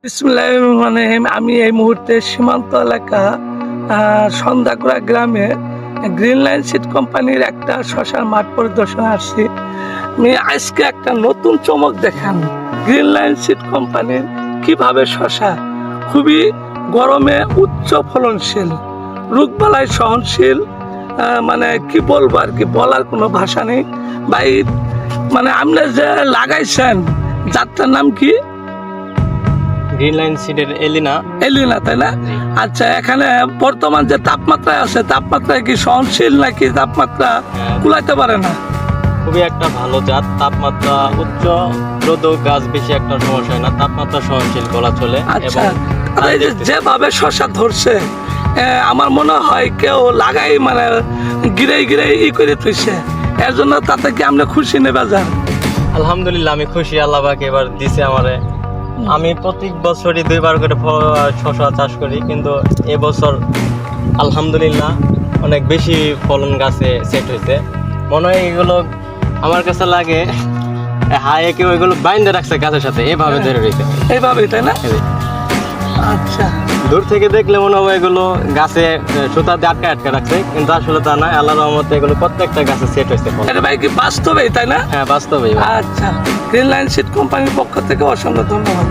বিসমিল্লাহির রহমানির রহিম। আমি এই মুহূর্তে সীমান্ত এলাকা সন্ধ্যাকুড়া গ্রামে গ্রিন লাইন সিড কোম্পানির একটা শশার মাঠ পরিদর্শনে আসছি। আমি আজকে একটা নতুন চমক দেখান। গ্রিন লাইন সিড কোম্পানির কিভাবে শশা খুবই গরমে উচ্চ ফলনশীল, রোগবালাই সহনশীল, মানে কি বলবো আর কি, বলার কোনো ভাষা নেই ভাই। মানে আপনি যে লাগাইছেন জাতটার নাম কি? গ্রিন লাইন সিডের এলিনা। এলিনা, তাই না? আচ্ছা, এখানে বর্তমান যে তাপমাত্রা আছে, তাপমাত্রায় কি সহনশীল নাকি তাপমাত্রা কুলাইতে পারে না? খুবই একটা ভালো জাত, তাপমাত্রা উচ্চ, রোদ গাছ বেশি একটা সমস্যা হয় না, তাপমাত্রা সহনশীল বলা চলে। আচ্ছা, এই যে যেভাবে শশা ধরছে, আমার মনে হয় কেউ লাগাই মানে গিরে গিরে করে তুইছে, এর জন্য তাতে কি আমরা খুশি নেবা যান? আলহামদুলিল্লাহ, আমি খুশি, আল্লাহ পাক এবার দিছে আমারে। আমি প্রত্যেক বছরই 2বার করে শশা চাষ করি, কিন্তু এবছর আলহামদুলিল্লাহ অনেক বেশি ফলন গাছে সেট হয়েছে। মনে হয় এগুলো আমার কাছে লাগে হায়ে কেউ এগুলো বাইন্ধে রাখছে গাছের সাথে, এভাবে ধরে রয়েছে এইভাবেই, তাই না? আচ্ছা, দূর থেকে দেখলে মনে হবে এগুলো গাছে সুতা দিয়ে আটকে রাখছে, কিন্তু আসলে তা নয়। আল্লাহর রহমতে এগুলো প্রত্যেকটা গাছে সেট হয়েছে। এটা ভাই কি বাস্তবেই, তাই না? হ্যাঁ, বাস্তবেই। আচ্ছা, গ্রিন লাইন সিড কোম্পানির পক্ষ থেকে অসংখ্য ধন্যবাদ।